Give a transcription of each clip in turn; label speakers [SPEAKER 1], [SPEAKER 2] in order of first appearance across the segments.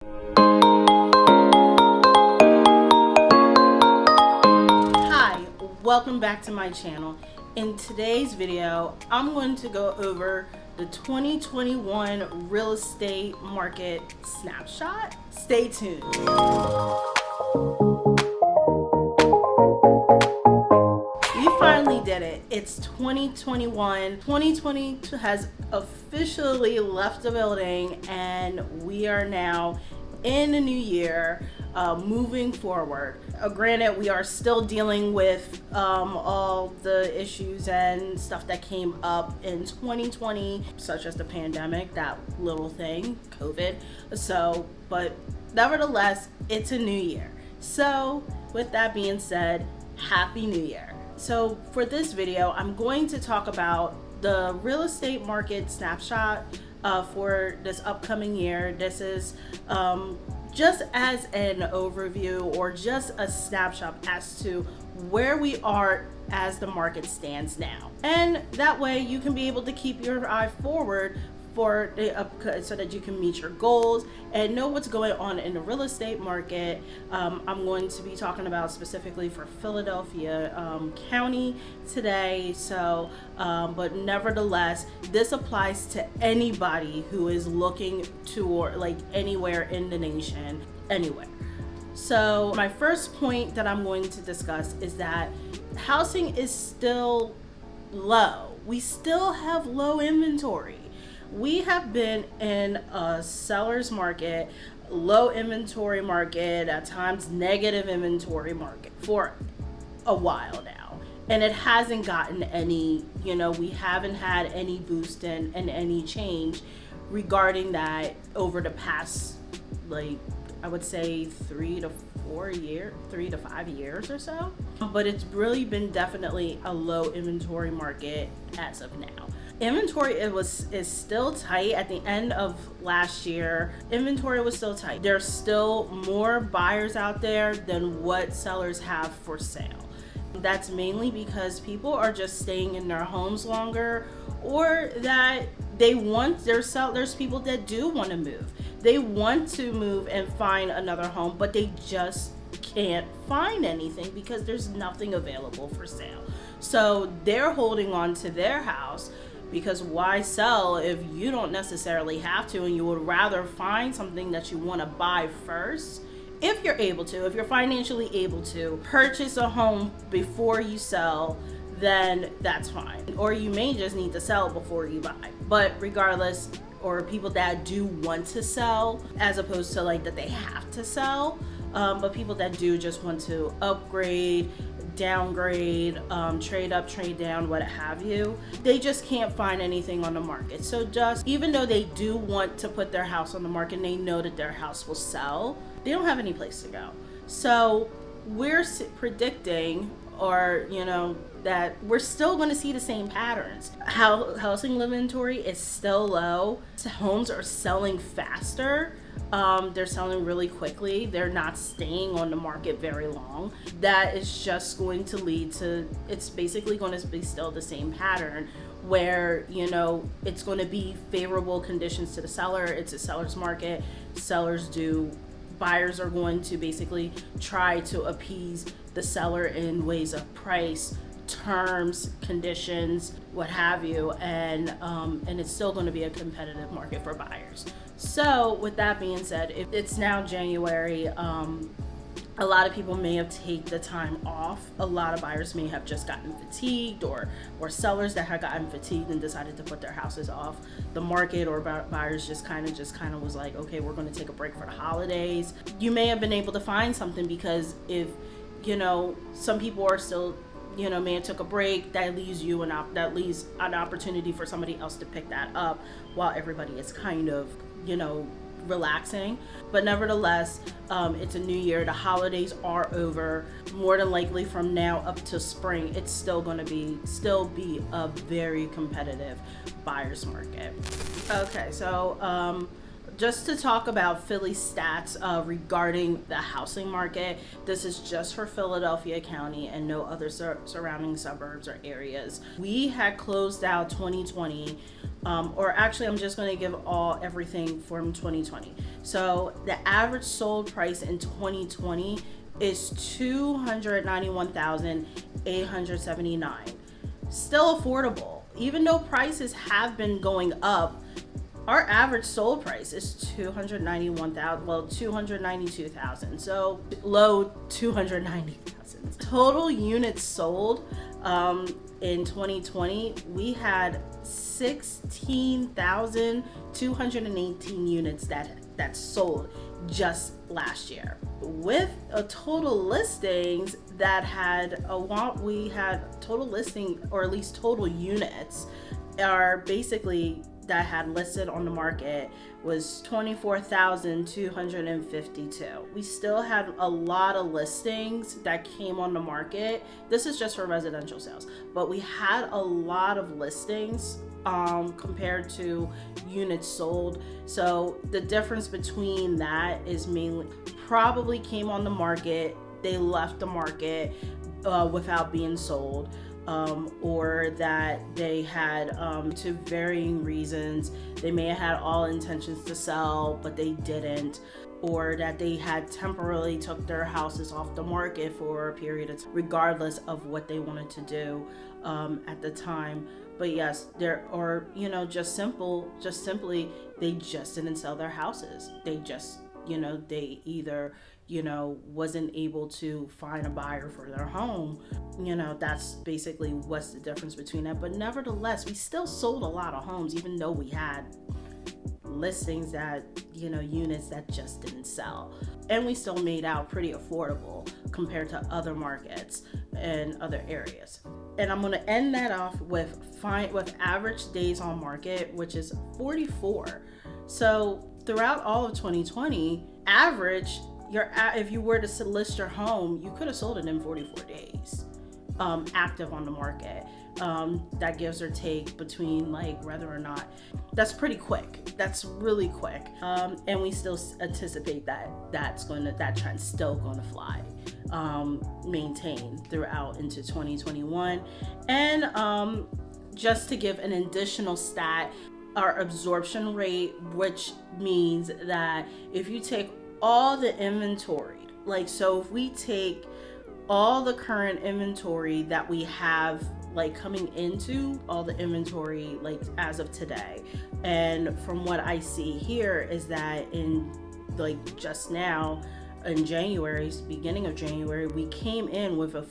[SPEAKER 1] Hi, welcome back to my channel. In today's video, I'm going to go over the 2021 real estate market snapshot. Stay tuned. We finally did it. It's 2021. 2020 has officially left the building, and we are now in the new year, moving forward. Granted, we are still dealing with all the issues and stuff that came up in 2020, such as the pandemic, that little thing, COVID. But nevertheless, it's a new year. So with that being said, Happy New Year. So for this video, I'm going to talk about the real estate market snapshot for this upcoming year. This is just as an overview or just a snapshot as to where we are as the market stands now. And that way you can be able to keep your eye forward for the so that you can meet your goals and know what's going on in the real estate market. I'm going to be talking about specifically for Philadelphia County today. So, but nevertheless, this applies to anybody who is looking to, or like anywhere in the nation, anywhere. So my first point that I'm going to discuss is that housing is still low. We still have low inventory. We have been in a seller's market, low inventory market, at times negative inventory market for a while now. And it hasn't gotten any, we haven't had any boost and any change regarding that over the past, I would say 3 to 5 years or so. But it's really been definitely a low inventory market as of now. Inventory is still tight. At the end of last year, inventory was still tight. There's still more buyers out there than what sellers have for sale. That's mainly because people are just staying in their homes longer, or that there's people that do want to move. They want to move and find another home, but they just can't find anything because there's nothing available for sale. So they're holding on to their house, because why sell if you don't necessarily have to, and you would rather find something that you want to buy first. If you're able to, if you're financially able to purchase a home before you sell, then that's fine. Or you may just need to sell before you buy. But regardless, or people that do want to sell, as opposed to that they have to sell, but people that do just want to upgrade, downgrade, trade up, trade down, what have you, they just can't find anything on the market. So just even though they do want to put their house on the market and they know that their house will sell, they don't have any place to go. So we're predicting, or that we're still going to see the same patterns. Housing inventory is still low. Homes are selling faster. They're selling really quickly. They're not staying on the market very long. That is just going to lead to, it's basically going to be still the same pattern where, it's going to be favorable conditions to the seller. It's a seller's market. Buyers are going to basically try to appease the seller in ways of price, terms, conditions, what have you, and it's still going to be a competitive market for buyers. So with that being said, if it's now January, a lot of people may have taken the time off. A lot of buyers may have just gotten fatigued, or sellers that had gotten fatigued and decided to put their houses off the market, or buyers just kind of was like, okay, we're going to take a break for the holidays. You may have been able to find something, because if some people are still may have took a break, that leaves an opportunity for somebody else to pick that up while everybody is kind of relaxing. But nevertheless, it's a new year. The holidays are over. More than likely from now up to spring, it's still going to be a very competitive buyer's market. Okay, so just to talk about Philly stats regarding the housing market. This is just for Philadelphia County and no other surrounding suburbs or areas. We had closed out 2020 or actually I'm just going to give everything from 2020. So the average sold price in 2020 is $291,879. Still affordable. Even though prices have been going up, our average sold price is $292,000. So low 290,000. Total units sold in 2020, we had 16,218 units that sold just last year. With a total listings that had we had total listing, or at least total units are basically that had listed on the market was 24,252. We still had a lot of listings that came on the market. This is just for residential sales, but we had a lot of listings compared to units sold. So the difference between that is mainly probably came on the market, they left the market without being sold. Or that they had, to varying reasons, they may have had all intentions to sell, but they didn't, or that they had temporarily took their houses off the market for a period of time, regardless of what they wanted to do at the time. But yes, there, or just simply they just didn't sell their houses. They just, they either wasn't able to find a buyer for their home. That's basically what's the difference between that. But nevertheless, we still sold a lot of homes, even though we had listings that, units that just didn't sell. And we still made out pretty affordable compared to other markets and other areas. And I'm going to end that off with average days on market, which is 44. So throughout all of 2020, average, if you were to list your home, you could have sold it in 44 days, active on the market. That gives or take between whether or not. That's pretty quick. That's really quick. And we still anticipate that trend's still going to fly, maintain throughout into 2021. And just to give an additional stat, our absorption rate, which means that if you take all the inventory, so if we take all the current inventory that we have coming into all the inventory as of today, and from what I see here is that in just now in January, beginning of January, we came in with an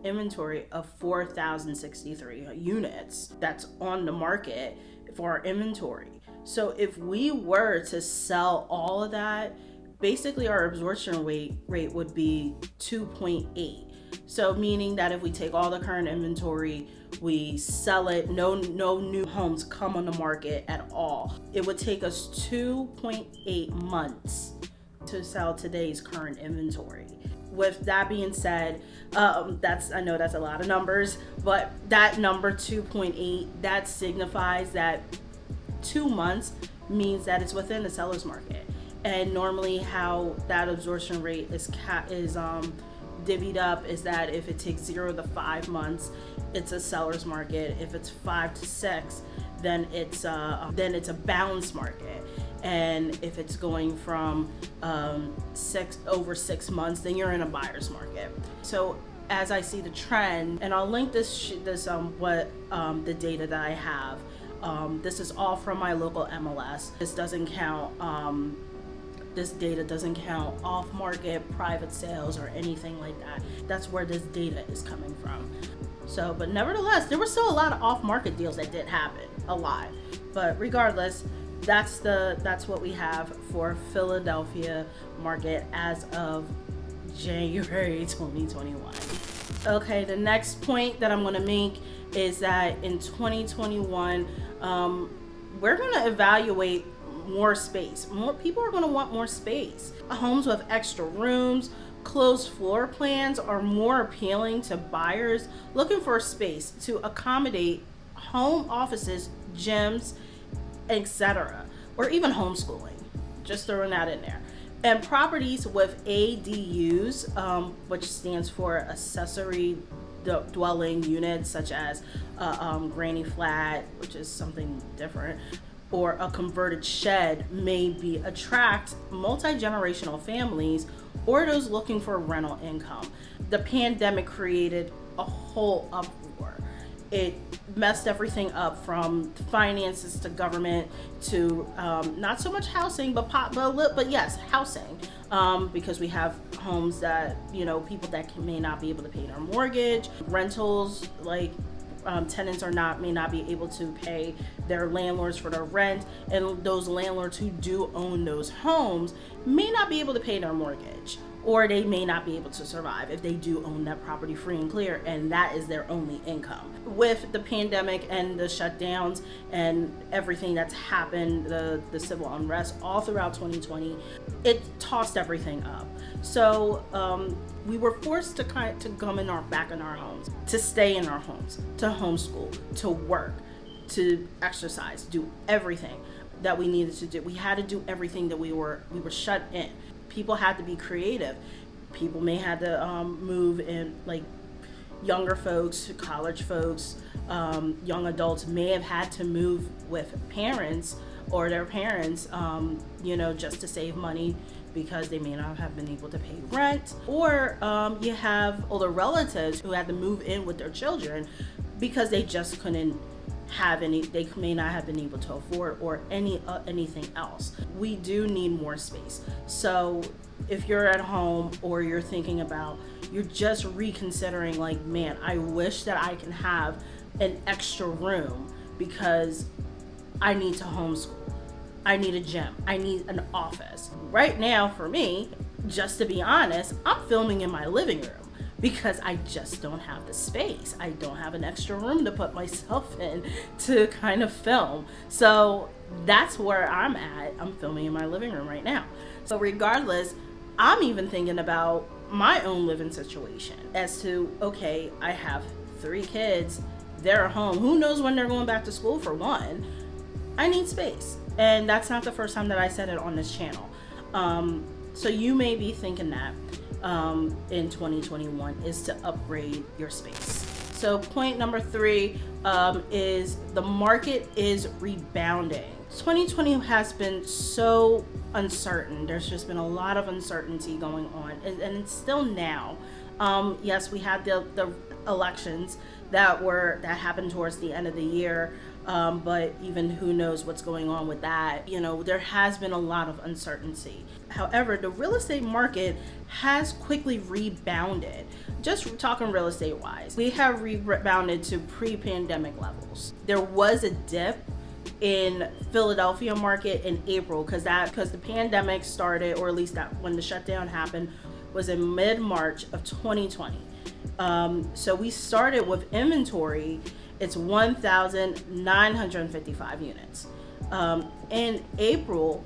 [SPEAKER 1] inventory of 4,063 units that's on the market for our inventory. So if we were to sell all of that, basically our absorption rate would be 2.8. So meaning that if we take all the current inventory, we sell it, no new homes come on the market at all, it would take us 2.8 months to sell today's current inventory. With that being said, I know that's a lot of numbers, but that number 2.8, that signifies that 2 months means that it's within the seller's market. And normally how that absorption rate is divvied up is that if it takes 0 to 5 months, it's a seller's market. If it's 5 to 6, then it's a balanced market. And if it's going from over 6 months, then you're in a buyer's market. So as I see the trend, and I'll link the data that I have. This is all from my local MLS. This doesn't count. This data doesn't count off-market private sales or anything like that. That's where this data is coming from. So, but nevertheless, there were still a lot of off-market deals that did happen, a lot. But regardless, that's what we have for Philadelphia market as of January 2021. Okay, the next point that I'm going to make is that in 2021, we're going to evaluate more space. More people are going to want more space. Homes with extra rooms, closed floor plans are more appealing to buyers looking for space to accommodate home offices, gyms, etc., or even homeschooling. Just throwing that in there. And properties with ADUs, which stands for accessory dwelling units such as granny flat, which is something different, or a converted shed maybe attract multi-generational families or those looking for rental income. The pandemic created a whole uproar. It messed everything up, from finances to government to not so much housing, but yes, housing, because we have homes that, people that may not be able to pay their mortgage, rentals, like tenants may not be able to pay their landlords for their rent, and those landlords who do own those homes may not be able to pay their mortgage, or they may not be able to survive if they do own that property free and clear, and that is their only income. With the pandemic and the shutdowns and everything that's happened, the civil unrest all throughout 2020, it tossed everything up. So we were forced to come back in our homes, to stay in our homes, to homeschool, to work, to exercise, do everything that we needed to do. We had to do everything that we were shut in. People had to be creative. People may have to move in, like younger folks, college folks, young adults may have had to move with parents or their parents, just to save money because they may not have been able to pay rent. Or you have older relatives who had to move in with their children because they just couldn't have they may not have been able to afford or anything else. We do need more space. So if you're at home or you're thinking about, you're just reconsidering, like, man, I wish that I can have an extra room because I need to homeschool, I need a gym, I need an office. Right now for me, just to be honest, I'm filming in my living room because I just don't have the space. I don't have an extra room to put myself in to kind of film. So that's where I'm at. I'm filming in my living room right now. So regardless, I'm even thinking about my own living situation as to, okay, I have 3 kids, they're home. Who knows when they're going back to school, for one. I need space. And that's not the first time that I said it on this channel. So you may be thinking that in 2021 is to upgrade your space. So point number 3 is the market is rebounding. 2020 has been so uncertain. There's just been a lot of uncertainty going on, and it's still now. Yes, we had the elections that happened towards the end of the year, but even who knows what's going on with that. There has been a lot of uncertainty. However, the real estate market has quickly rebounded. Just talking real estate wise, we have rebounded to pre-pandemic levels. There was a dip in Philadelphia market in April because the pandemic started, or at least that when the shutdown happened was in mid-March of 2020. So we started with inventory, it's 1,955 units. In April,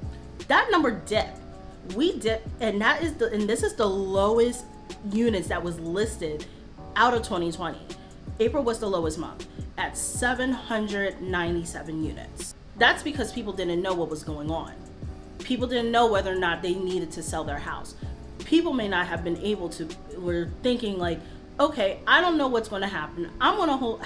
[SPEAKER 1] that number dipped. We dipped, and this is the lowest units that was listed out of 2020. April was the lowest month at 797 units. That's because people didn't know what was going on. People didn't know whether or not they needed to sell their house. People may not have been able to, were thinking like, okay, I don't know what's going to happen. I'm going to hold,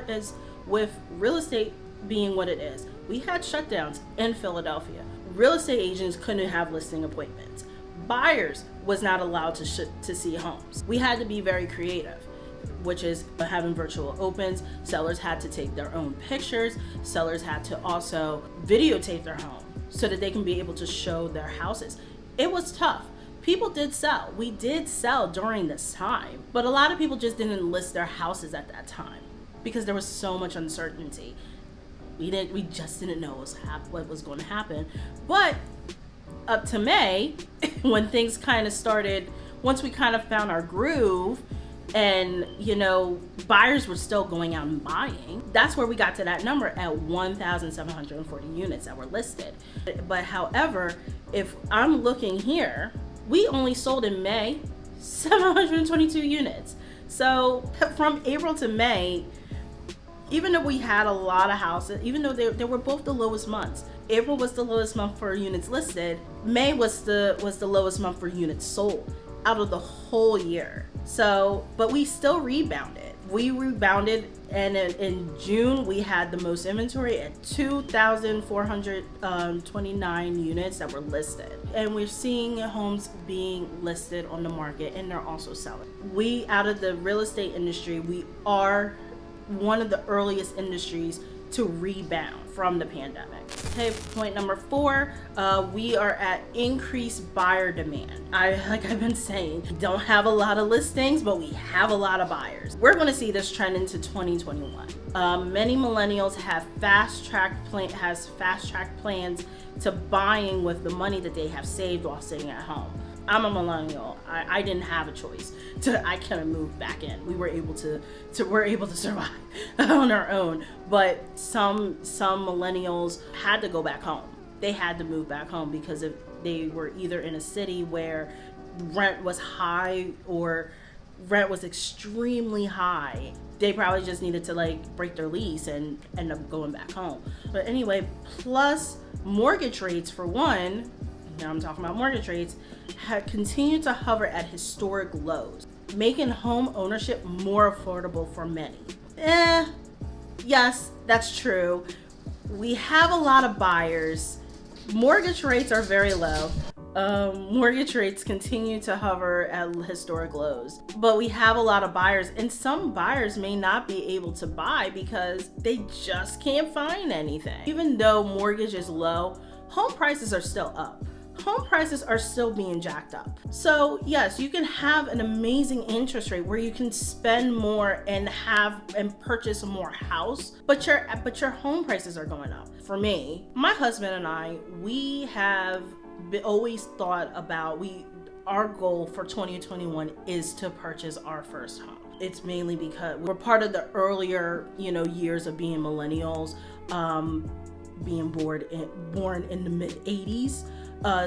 [SPEAKER 1] is with real estate being what it is. We had shutdowns in Philadelphia. Real estate agents couldn't have listing appointments. Buyers was not allowed to see homes. We had to be very creative, which is having virtual opens. Sellers had to take their own pictures. Sellers had to also videotape their home so that they can be able to show their houses. It was tough. People did sell. We did sell during this time, but a lot of people just didn't list their houses at that time because there was so much uncertainty. We just didn't know what was going to happen. But up to May, when things kind of started, once we kind of found our groove, and buyers were still going out and buying, that's where we got to that number at 1,740 units that were listed. But however, if I'm looking here, we only sold in May 722 units. So from April to May, even though we had a lot of houses, even though they were both the lowest months, April was the lowest month for units listed, May was the lowest month for units sold out of the whole year. So, but we still rebounded. We rebounded, and in June we had the most inventory at 2,429 units that were listed, and we're seeing homes being listed on the market, and they're also selling. We, out of the real estate industry, we are one of the earliest industries to rebound from the pandemic. Okay, point number 4, we are at increased buyer demand. Like I've been saying, we don't have a lot of listings, but we have a lot of buyers. We're going to see this trend into 2021. Many millennials have fast-track plans to buying with the money that they have saved while sitting at home. I'm a millennial. I didn't have a choice. I couldn't move back in. We were able to survive on our own. But some millennials had to go back home. They had to move back home because if they were either in a city where rent was high or rent was extremely high, they probably just needed to break their lease and end up going back home. But anyway, plus mortgage rates, for one, now I'm talking about mortgage rates, have continued to hover at historic lows, making home ownership more affordable for many. Yes, that's true. We have a lot of buyers. Mortgage rates are very low. Mortgage rates continue to hover at historic lows, but we have a lot of buyers, and some buyers may not be able to buy because they just can't find anything. Even though mortgage is low, home prices are still up. Home prices are still being jacked up. So yes, you can have an amazing interest rate where you can spend more and purchase more house, but your home prices are going up. For me, my husband and I, we have always thought about, our goal for 2021 is to purchase our first home. It's mainly because we're part of the earlier, years of being millennials, being born in the mid 80s.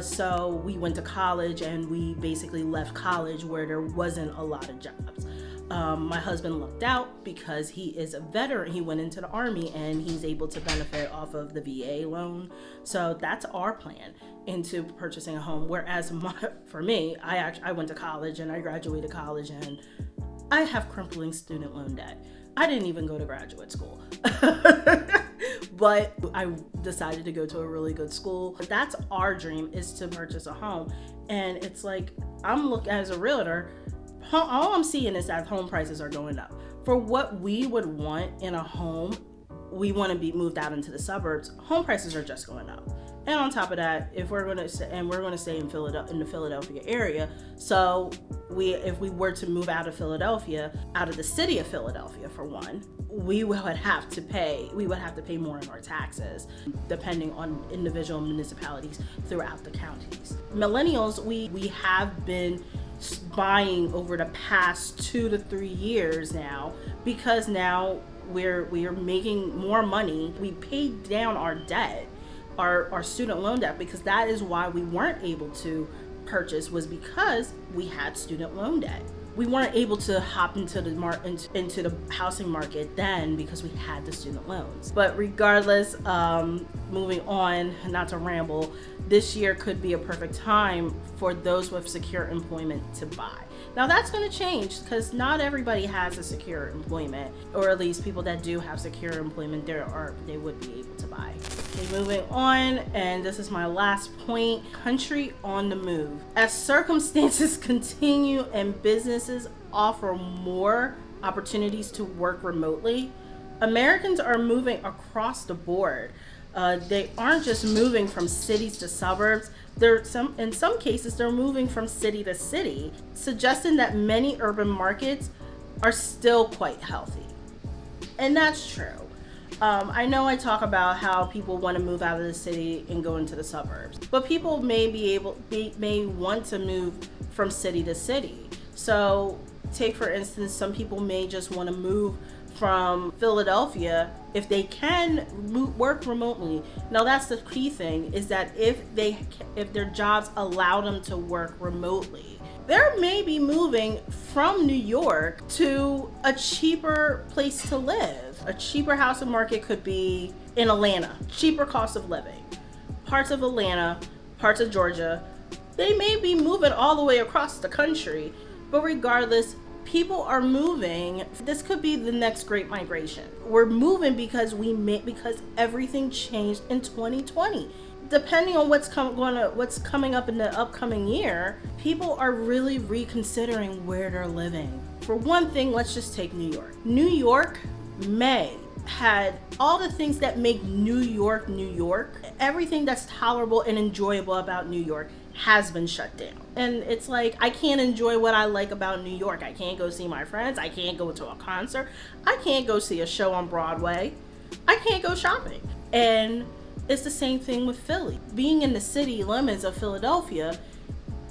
[SPEAKER 1] So we went to college, and we basically left college where there wasn't a lot of jobs. My husband lucked out because he is a veteran. He went into the Army, and he's able to benefit off of the VA loan. So that's our plan into purchasing a home. Whereas for me, I went to college, and I graduated college, and I have crippling student loan debt. I didn't even go to graduate school. But I decided to go to a really good school. That's our dream, is to purchase a home. And it's like, I'm looking as a realtor, all I'm seeing is that home prices are going up. For what we would want in a home, we want to be moved out into the suburbs. Home prices are just going up. And on top of that, if we're going to stay in the Philadelphia area, so if we were to move out of Philadelphia, out of the city of Philadelphia, for one, we would have to pay more in our taxes, depending on individual municipalities throughout the counties. Millennials, we have been buying over the past 2 to 3 years now, because now we are making more money. We paid down our debt, our student loan debt, because that is why we weren't able to purchase, was because we had student loan debt. We weren't able to hop into the housing market then because we had the student loans. But regardless, moving on, not to ramble, this year could be a perfect time for those with secure employment to buy. Now that's going to change because not everybody has a secure employment, or at least people that do have secure employment, they would be able to buy. Okay, moving on, and this is my last point: country on the move. As circumstances continue and businesses offer more opportunities to work remotely, Americans are moving across the board. They aren't just moving from cities to suburbs. In some cases, they're moving from city to city, suggesting that many urban markets are still quite healthy. And that's true. I know I talk about how people want to move out of the city and go into the suburbs, but people may want to move from city to city. So take, for instance, some people may just want to move from Philadelphia if they can work remotely. Now that's the key thing, is that if their jobs allow them to work remotely, they're maybe moving from New York to a cheaper place to live. A cheaper housing market could be in Atlanta, cheaper cost of living. Parts of Atlanta, parts of Georgia, they may be moving all the way across the country, but regardless, People are moving. This could be the next great migration. We're moving because everything changed in 2020. Depending on what's coming up in the upcoming year, people are really reconsidering where they're living. For one thing, let's just take New York. New York, May had all the things that make New York, New York. Everything that's tolerable and enjoyable about New York has been shut down. And it's like, I can't enjoy what I like about New York. I can't go see my friends. I can't go to a concert. I can't go see a show on Broadway. I can't go shopping. And it's the same thing with Philly. Being in the city limits of Philadelphia,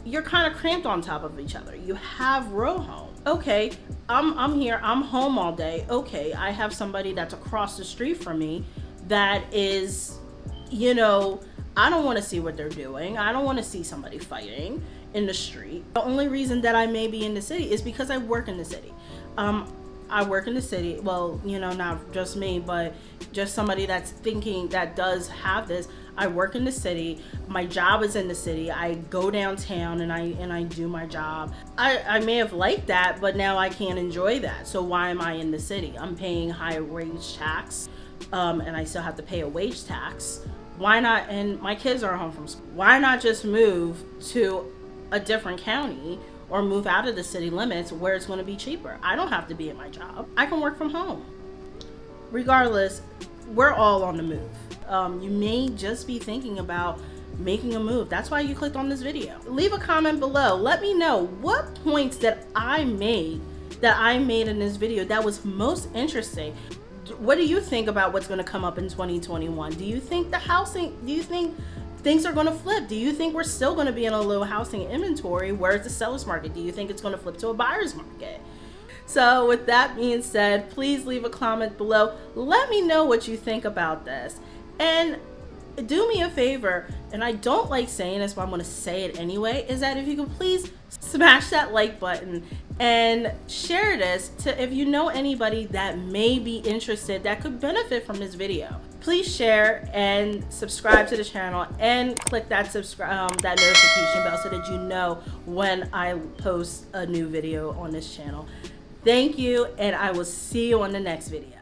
[SPEAKER 1] you're kind of cramped on top of each other. You have row home. Okay, I'm here, I'm home all day. Okay, I have somebody that's across the street from me that is, I don't want to see what they're doing. I don't want to see somebody fighting in the street. The only reason that I may be in the city is because I work in the city. I work in the city. Well, not just me, but just somebody that's thinking that does have this. I work in the city. My job is in the city. I go downtown and I do my job. I may have liked that, but now I can't enjoy that. So why am I in the city? I'm paying high wage tax, and I still have to pay a wage tax. Why not? And my kids are home from school. Why not just move to a different county or move out of the city limits where it's going to be cheaper? I don't have to be at my job. I can work from home. Regardless, we're all on the move. You may just be thinking about making a move. That's why you clicked on this video. Leave a comment below. Let me know what points that I made in this video that was most interesting. What do you think about what's going to come up in 2021? Do you think things are going to flip? Do you think we're still going to be in a low housing inventory? Where's the seller's market? Do you think it's going to flip to a buyer's market? So with that being said, please leave a comment below. Let me know what you think about this. And do me a favor, and I don't like saying this, but I'm going to say it anyway, is that if you could please smash that like button and share this to if you know anybody that may be interested that could benefit from this video. Please share and subscribe to the channel and click that notification bell so that you know when I post a new video on this channel. Thank you, and I will see you on the next video.